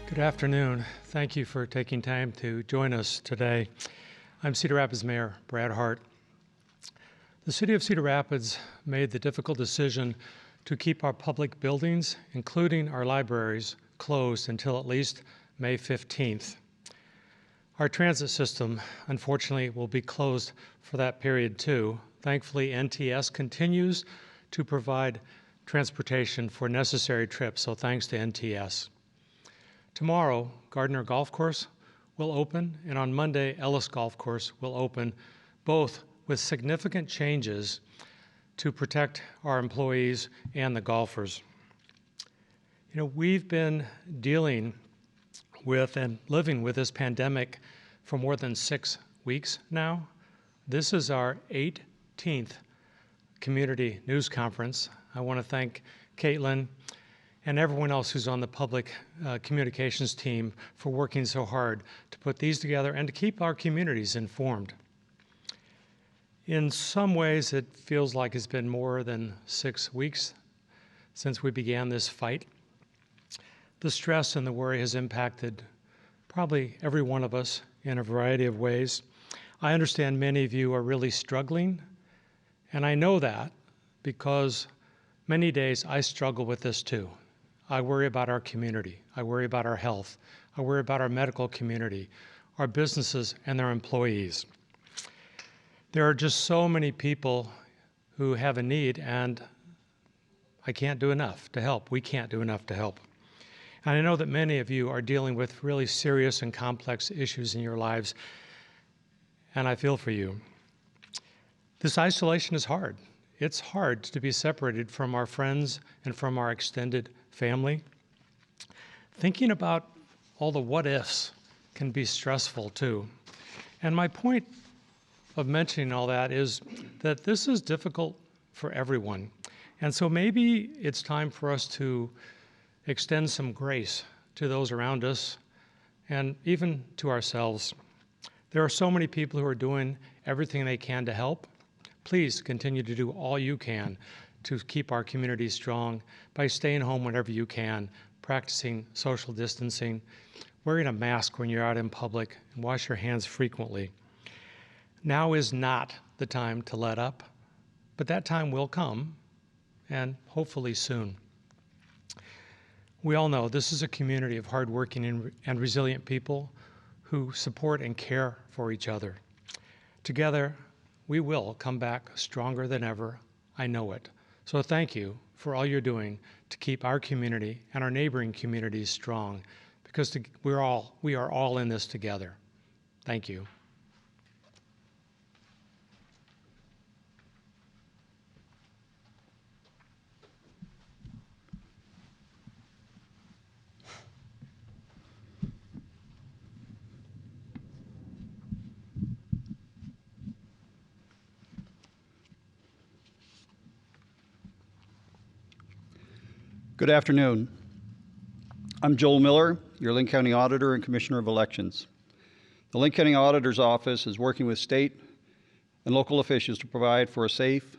Good afternoon. Thank you for taking time to join us today. I'm Cedar Rapids Mayor Brad Hart. The City of Cedar Rapids made the difficult decision to keep our public buildings, including our libraries, closed until at least May 15th. Our transit system, unfortunately, will be closed for that period too. Thankfully, NTS continues to provide transportation for necessary trips, so thanks to NTS. Tomorrow, Gardner Golf Course will open, and on Monday, Ellis Golf Course will open, both with significant changes to protect our employees and the golfers. You know, we've been dealing with and living with this pandemic for more than 6 weeks now. This is our 18th community news conference. I want to thank Linn and everyone else who's on the public communications team for working so hard to put these together and to keep our communities informed. In some ways, it feels like it's been more than 6 weeks since we began this fight. The stress and the worry has impacted probably every one of us in a variety of ways. I understand many of you are really struggling, and I know that because many days I struggle with this too. I worry about our community. I worry about our health. I worry about our medical community, our businesses, and their employees. There are just so many people who have a need, and I can't do enough to help. We can't do enough to help. And I know that many of you are dealing with really serious and complex issues in your lives, and I feel for you. This isolation is hard. It's hard to be separated from our friends and from our extended family. Thinking about all the what-ifs can be stressful too. And my point of mentioning all that is that this is difficult for everyone. And so maybe it's time for us to extend some grace to those around us and even to ourselves. There are so many people who are doing everything they can to help. Please continue to do all you can to keep our community strong by staying home whenever you can, practicing social distancing, wearing a mask when you're out in public, and wash your hands frequently. Now is not the time to let up, but that time will come, and hopefully soon. We all know this is a community of hardworking and resilient people who support and care for each other. Together, we will come back stronger than ever. I know it. So thank you for all you're doing to keep our community and our neighboring communities strong, because we are all in this together. Thank you. Good afternoon. I'm Joel Miller, your Linn County Auditor and Commissioner of Elections. The Linn County Auditor's Office is working with state and local officials to provide for a safe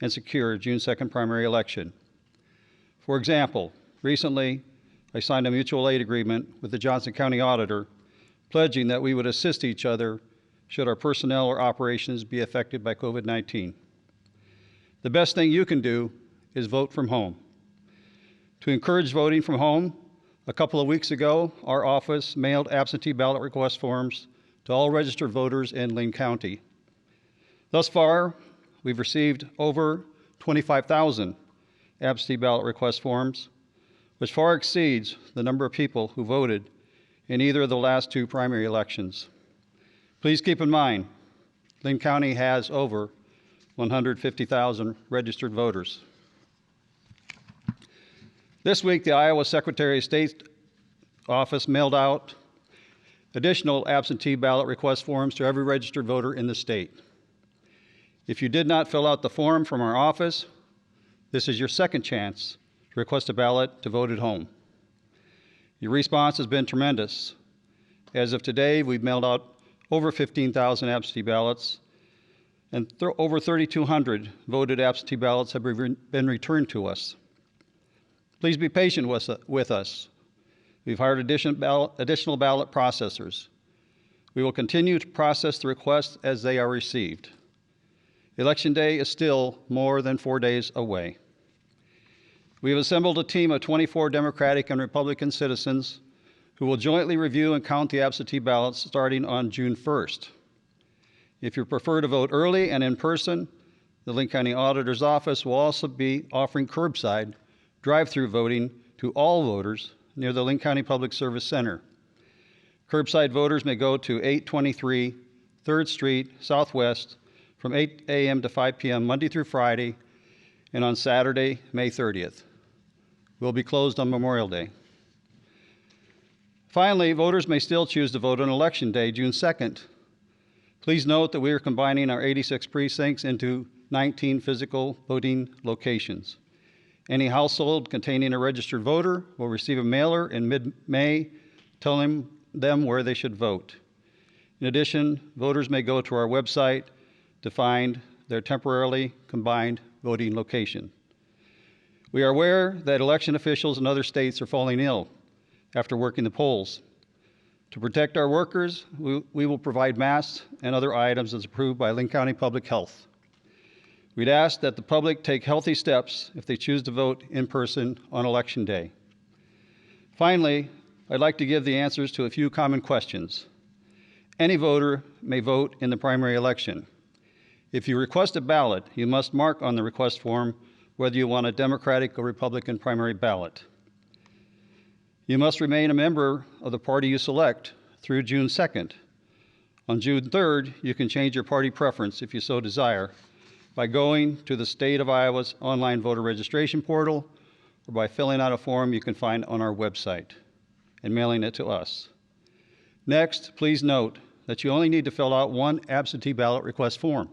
and secure June 2nd primary election. For example, recently I signed a mutual aid agreement with the Johnson County Auditor, pledging that we would assist each other should our personnel or operations be affected by COVID-19. The best thing you can do is vote from home. To encourage voting from home, a couple of weeks ago, our office mailed absentee ballot request forms to all registered voters in Linn County. Thus far, we've received over 25,000 absentee ballot request forms, which far exceeds the number of people who voted in either of the last 2 primary elections. Please keep in mind, Linn County has over 150,000 registered voters. This week, the Iowa Secretary of State's office mailed out additional absentee ballot request forms to every registered voter in the state. If you did not fill out the form from our office, this is your second chance to request a ballot to vote at home. Your response has been tremendous. As of today, we've mailed out over 15,000 absentee ballots, and over 3,200 voted absentee ballots have been returned to us. Please be patient with us. We've hired additional ballot processors. We will continue to process the requests as they are received. Election Day is still more than 4 days away. We have assembled a team of 24 Democratic and Republican citizens who will jointly review and count the absentee ballots starting on June 1st. If you prefer to vote early and in person, the Linn County Auditor's Office will also be offering curbside drive-through voting to all voters near the Linn County Public Service Center. Curbside voters may go to 823 3rd Street Southwest from 8 a.m. to 5 p.m. Monday through Friday, and on Saturday, May 30th. We'll be closed on Memorial Day. Finally, voters may still choose to vote on Election Day, June 2nd. Please note that we are combining our 86 precincts into 19 physical voting locations. Any household containing a registered voter will receive a mailer in mid-May telling them where they should vote. In addition, voters may go to our website to find their temporarily combined voting location. We are aware that election officials in other states are falling ill after working the polls. To protect our workers, we will provide masks and other items as approved by Linn County Public Health. We'd ask that the public take healthy steps if they choose to vote in person on Election Day. Finally, I'd like to give the answers to a few common questions. Any voter may vote in the primary election. If you request a ballot, you must mark on the request form whether you want a Democratic or Republican primary ballot. You must remain a member of the party you select through June 2nd. On June 3rd, you can change your party preference if you so desire by going to the State of Iowa's online voter registration portal or by filling out a form you can find on our website and mailing it to us. Next, please note that you only need to fill out one absentee ballot request form.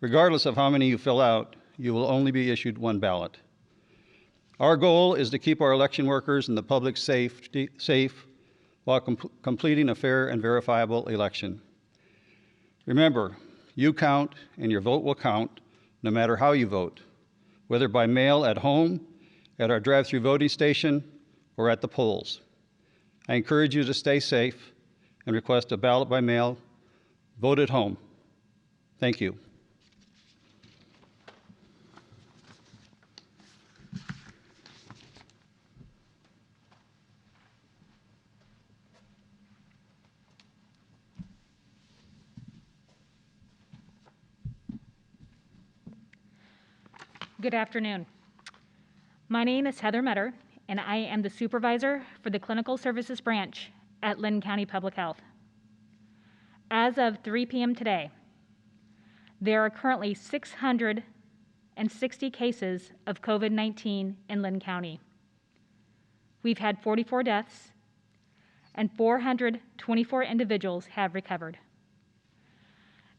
Regardless of how many you fill out, you will only be issued one ballot. Our goal is to keep our election workers and the public safe while completing a fair and verifiable election. Remember, you count and your vote will count no matter how you vote, whether by mail at home, at our drive-through voting station, or at the polls. I encourage you to stay safe and request a ballot by mail. Vote at home. Thank you. Good afternoon. My name is Heather Metter, and I am the supervisor for the Clinical Services Branch at Linn County Public Health. As of 3 p.m. today, there are currently 660 cases of COVID-19 in Linn County. We've had 44 deaths, and 424 individuals have recovered.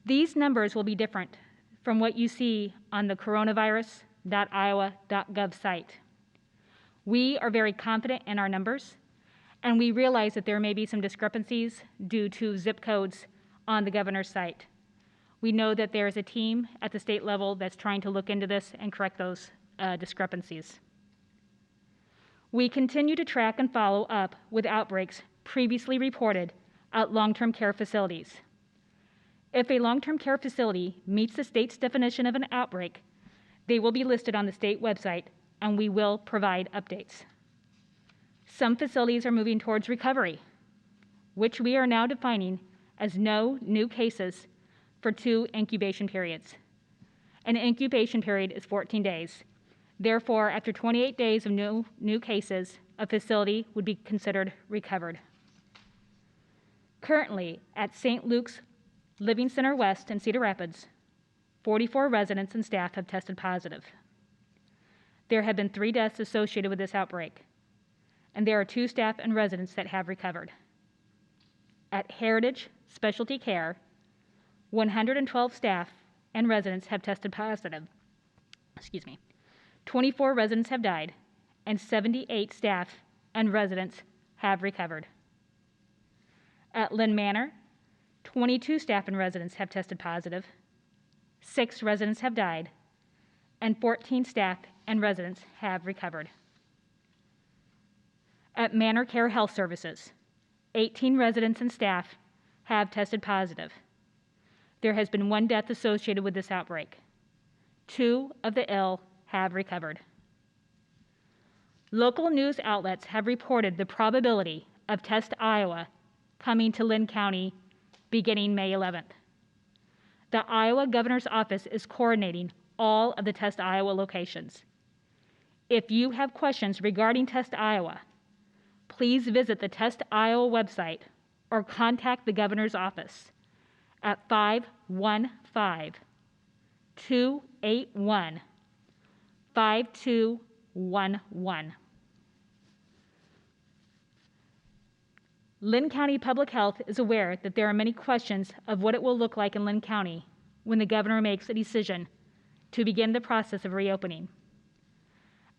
These numbers will be different from what you see on the coronavirus.iowa.gov site. We are very confident in our numbers, and we realize that there may be some discrepancies due to zip codes on the governor's site. We know that there is a team at the state level that's trying to look into this and correct those discrepancies. We continue to track and follow up with outbreaks previously reported at long-term care facilities. If a long-term care facility meets the state's definition of an outbreak, they will be listed on the state website, and we will provide updates. Some facilities are moving towards recovery, which we are now defining as no new cases for 2 incubation periods. An incubation period is 14 days. Therefore, after 28 days of no new cases, a facility would be considered recovered. Currently, at St. Luke's Living Center West in Cedar Rapids, 44 residents and staff have tested positive. There have been 3 deaths associated with this outbreak, and there are 2 staff and residents that have recovered. At Heritage Specialty Care, 112 staff and residents have tested positive. 24 residents have died, and 78 staff and residents have recovered. At Linn Manor, 22 staff and residents have tested positive, 6 residents have died, and 14 staff and residents have recovered. At Manor Care Health Services, 18 residents and staff have tested positive. There has been 1 death associated with this outbreak. 2 of the ill have recovered. Local news outlets have reported the probability of Test Iowa coming to Linn County beginning May 11th. The Iowa Governor's Office is coordinating all of the Test Iowa locations. If you have questions regarding Test Iowa, please visit the Test Iowa website or contact the Governor's Office at 515-281-5211. Linn County Public Health is aware that there are many questions of what it will look like in Linn County when the governor makes a decision to begin the process of reopening.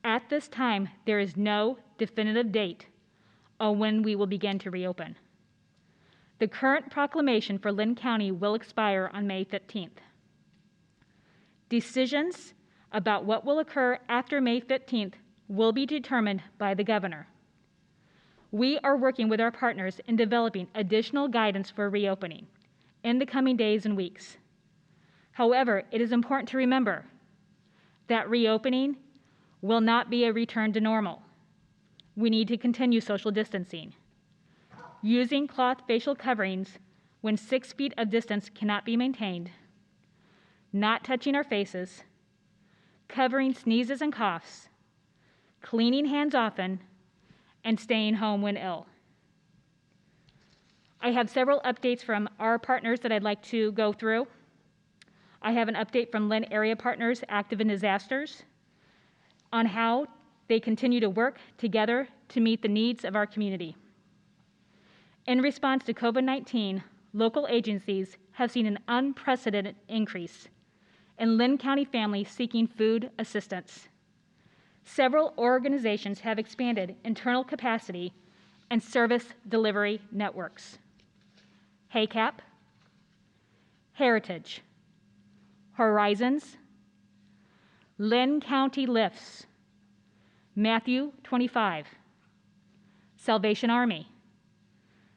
At this time, there is no definitive date on when we will begin to reopen. The current proclamation for Linn County will expire on May 15th. Decisions about what will occur after May 15th will be determined by the governor. We are working with our partners in developing additional guidance for reopening in the coming days and weeks. However, it is important to remember that reopening will not be a return to normal. We need to continue social distancing. Using cloth facial coverings when 6 feet of distance cannot be maintained, not touching our faces, covering sneezes and coughs, cleaning hands often, and staying home when ill. I have several updates from our partners that I'd like to go through. I have an update from Linn Area Partners Active in Disasters on how they continue to work together to meet the needs of our community. In response to COVID-19, local agencies have seen an unprecedented increase in Linn County families seeking food assistance. Several organizations have expanded internal capacity and service delivery networks. HACAP, Heritage, Horizons, Linn County Lifts, Matthew 25, Salvation Army,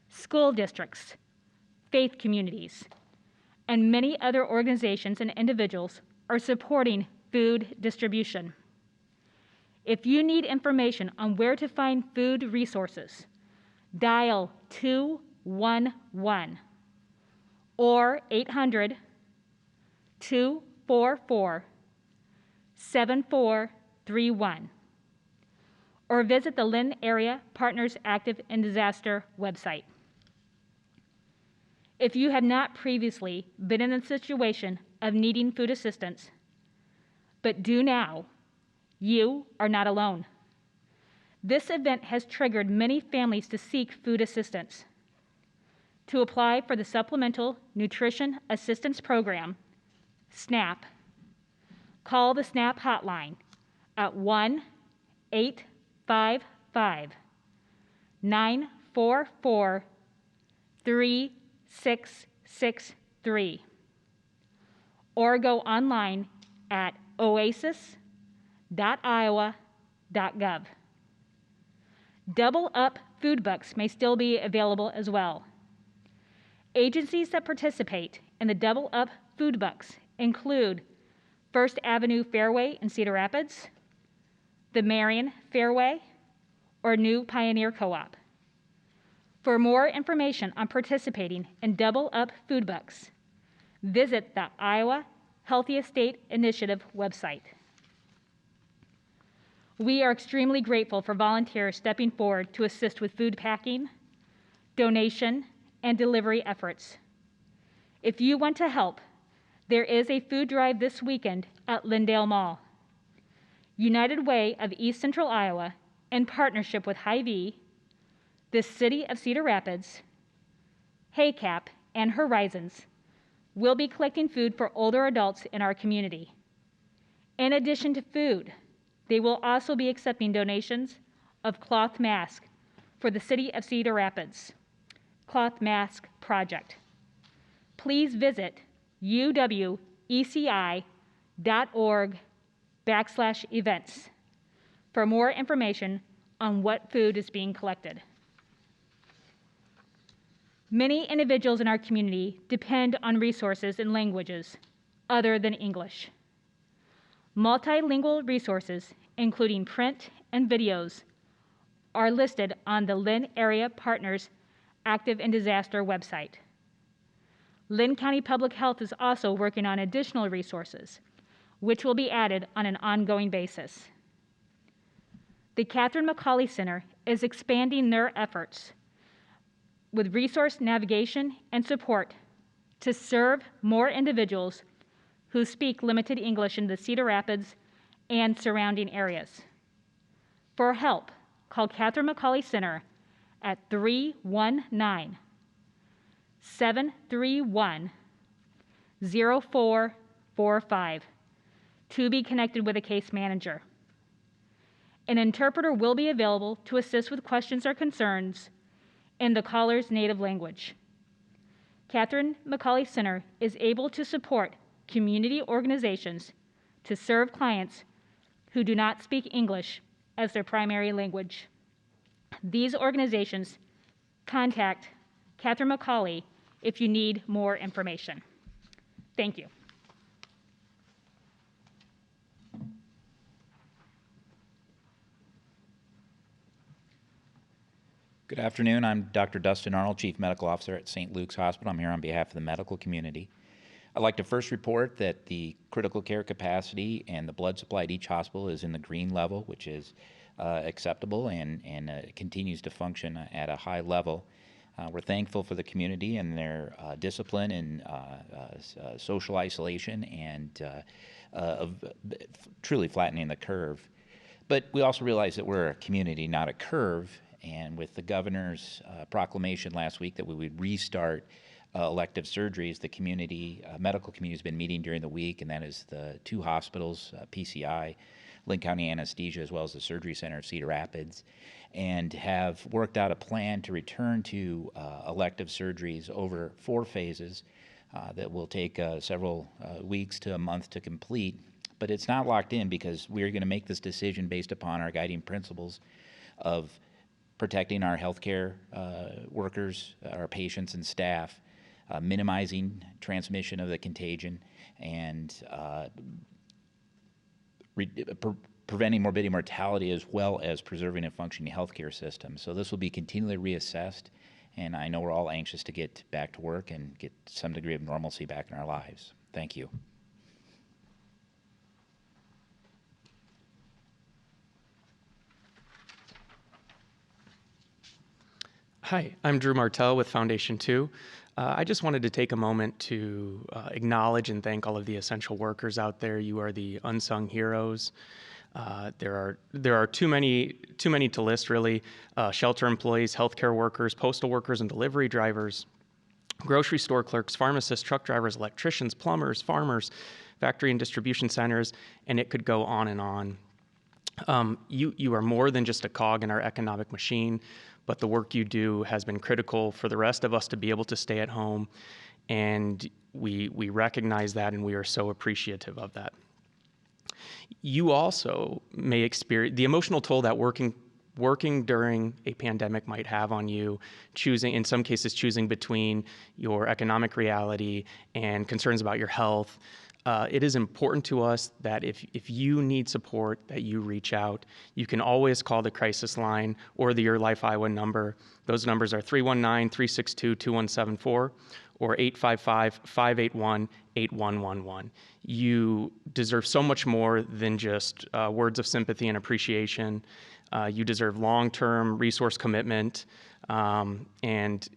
school districts, faith communities, and many other organizations and individuals are supporting food distribution. If you need information on where to find food resources, dial 211 or 800-244-7431, or visit the Linn Area Partners Active in Disaster website. If you have not previously been in a situation of needing food assistance, but do now, you are not alone. This event has triggered many families to seek food assistance. To apply for the Supplemental Nutrition Assistance Program, SNAP, call the SNAP hotline at 1-855-944-3663 or go online at oasis.iowa.gov. Double Up food bucks may still be available as well. Agencies that participate in the Double Up food bucks include First Avenue Fairway in Cedar Rapids, the Marion Fairway, or New Pioneer Co-op. For more information on participating in Double Up food bucks, visit the Iowa Healthy Estate Initiative website. We are extremely grateful for volunteers stepping forward to assist with food packing, donation, and delivery efforts. If you want to help, there is a food drive this weekend at Lyndale Mall. United Way of East Central Iowa, in partnership with Hy-Vee, the City of Cedar Rapids, HACAP, and Horizons, will be collecting food for older adults in our community. In addition to food, they will also be accepting donations of cloth masks for the City of Cedar Rapids Cloth Mask Project. Please visit uweci.org/events for more information on what food is being collected. Many individuals in our community depend on resources in languages other than English. Multilingual resources, including print and videos, are listed on the Linn Area Partners Active in Disaster website. Linn County Public Health is also working on additional resources, which will be added on an ongoing basis. The Catherine McCauley Center is expanding their efforts with resource navigation and support to serve more individuals who speak limited English in the Cedar Rapids and surrounding areas. For help, call Catherine McCauley Center at 319-731-0445 to be connected with a case manager. An interpreter will be available to assist with questions or concerns in the caller's native language. Catherine McCauley Center is able to support community organizations to serve clients who do not speak English as their primary language. These organizations contact Catherine McCauley if you need more information. Thank you. Good afternoon. I'm Dr. Dustin Arnold, Chief Medical Officer at St. Luke's Hospital. I'm here on behalf of the medical community. I'd like to first report that the critical care capacity and the blood supply at each hospital is in the green level, which is acceptable and continues to function at a high level. We're thankful for the community and their discipline and social isolation and of truly flattening the curve. But we also realize that we're a community, not a curve. And with the governor's proclamation last week that we would restart elective surgeries, the community, medical community has been meeting during the week, and that is the two hospitals, PCI, Linn County Anesthesia, as well as the Surgery Center of Cedar Rapids, and have worked out a plan to return to elective surgeries over 4 phases that will take several weeks to a month to complete. But it's not locked in because we're going to make this decision based upon our guiding principles of protecting our healthcare workers, our patients and staff, minimizing transmission of the contagion, and preventing morbidity and mortality, as well as preserving a functioning healthcare system. So this will be continually reassessed, and I know we're all anxious to get back to work and get some degree of normalcy back in our lives. Thank you. Hi, I'm Drew Martell with Foundation 2. I just wanted to take a moment to acknowledge and thank all of the essential workers out there. You are the unsung heroes. There are too many to list, really. Shelter employees, healthcare workers, postal workers and delivery drivers, grocery store clerks, pharmacists, truck drivers, electricians, plumbers, farmers, factory and distribution centers, and it could go on and on. You are more than just a cog in our economic machine, but the work you do has been critical for the rest of us to be able to stay at home, and we recognize that, and we are so appreciative of that. You also may experience the emotional toll that working during a pandemic might have on you, in some cases choosing between your economic reality and concerns about your health. It is important to us that if you need support, that you reach out. You can always call the crisis line or the Your Life Iowa number. Those numbers are 319-362-2174 or 855-581-8111. You deserve so much more than just words of sympathy and appreciation. You deserve long-term resource commitment, and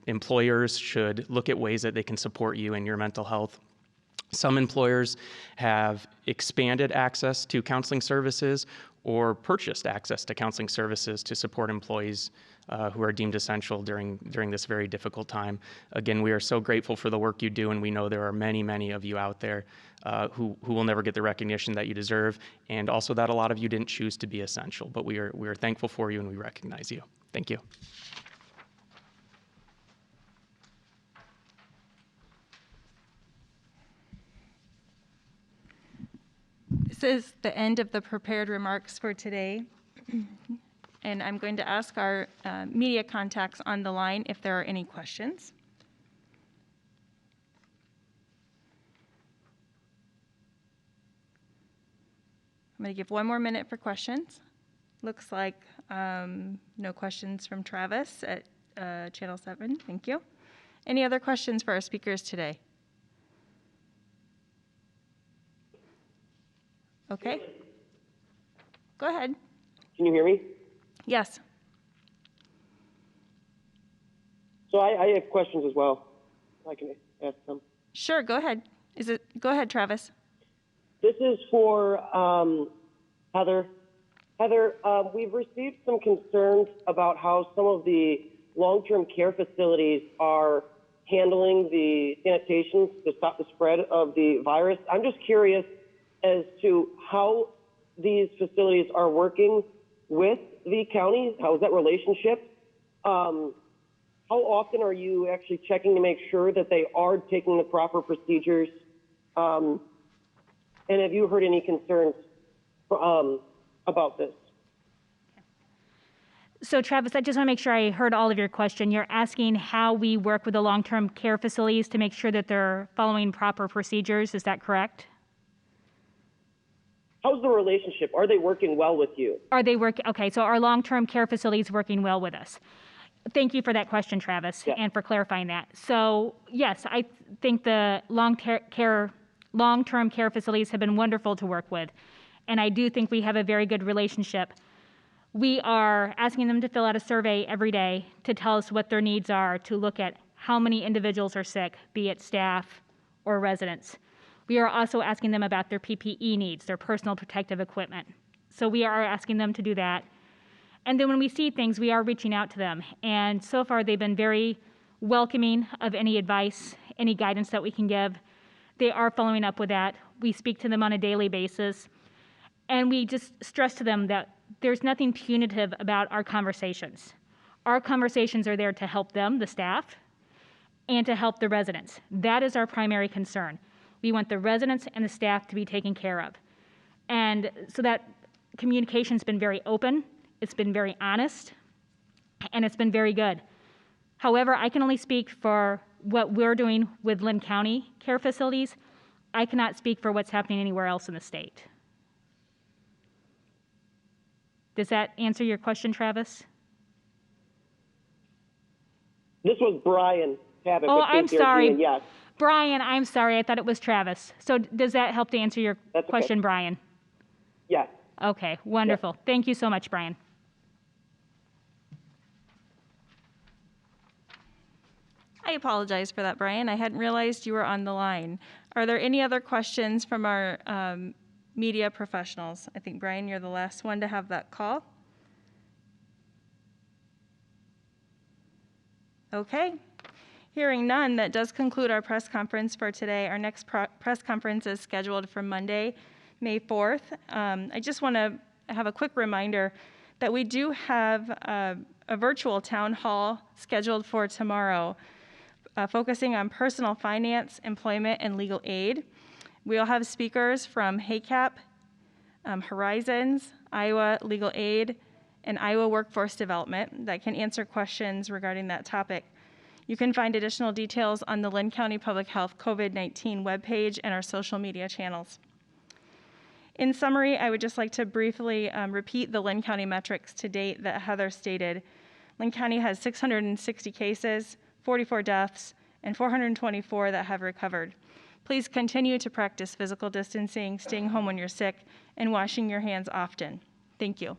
employers should look at ways that they can support you in your mental health. Some employers have expanded access to counseling services or purchased access to counseling services to support employees who are deemed essential during this very difficult time. Again, we are so grateful for the work you do, and we know there are many, many of you out there who will never get the recognition that you deserve, and also that a lot of you didn't choose to be essential. But we are thankful for you, and we recognize you. Thank you. This is the end of the prepared remarks for today. and I'm going to ask our media contacts on the line if there are any questions. I'm going to give one more minute for questions. Looks like no questions from Travis at Channel 7. Thank you. Any other questions for our speakers today? Okay. Go ahead. Can you hear me? Yes. So I have questions as well. I can ask them. Sure, go ahead. Go ahead, Travis. This is for Heather. Heather, we've received some concerns about how some of the long-term care facilities are handling the sanitation to stop the spread of the virus. I'm just curious as to how these facilities are working with the county. How is that relationship? How often are you actually checking to make sure that they are taking the proper procedures? And have you heard any concerns about this? So Travis, I just want to make sure I heard all of your question. You're asking how we work with the long-term care facilities to make sure that they're following proper procedures. Is that correct? How's the relationship? Are they working well with you? Are they working? Okay, so our long-term care facilities working well with us. Thank you for that question, Travis, and for clarifying that. So yes, I think the long-term care facilities have been wonderful to work with, and I do think we have a very good relationship. We are asking them to fill out a survey every day to tell us what their needs are, to look at how many individuals are sick, be it staff or residents. We are also asking them about their PPE needs, their personal protective equipment. So we are asking them to do that. And then when we see things, we are reaching out to them. And so far, they've been very welcoming of any advice, any guidance that we can give. They are following up with that. We speak to them on a daily basis. And we just stress to them that there's nothing punitive about our conversations. Our conversations are there to help them, the staff, and to help the residents. That is our primary concern. We want the residents and the staff to be taken care of. And so that communication's been very open, it's been very honest, and it's been very good. However, I can only speak for what we're doing with Linn County care facilities. I cannot speak for what's happening anywhere else in the state. Does that answer your question, Travis? This was Brian Tabbitt. Oh, I'm sorry. Yes. Brian, I'm sorry. I thought it was Travis. So does that help to answer your question, Brian? Yes. Okay, wonderful. Yes. Thank you so much, Brian. I apologize for that, Brian. I hadn't realized you were on the line. Are there any other questions from our media professionals? I think, Brian, you're the last one to have that call. Okay. Hearing none, that does conclude our press conference for today. Our next press conference is scheduled for Monday, May 4th. I just want to have a quick reminder that we do have a virtual town hall scheduled for tomorrow, focusing on personal finance, employment, and legal aid. We'll have speakers from HACAP, Horizons, Iowa Legal Aid, and Iowa Workforce Development that can answer questions regarding that topic. You can find additional details on the Linn County Public Health COVID-19 webpage and our social media channels. In summary, I would just like to briefly repeat the Linn County metrics to date that Heather stated. Linn County has 660 cases, 44 deaths, and 424 that have recovered. Please continue to practice physical distancing, staying home when you're sick, and washing your hands often. Thank you.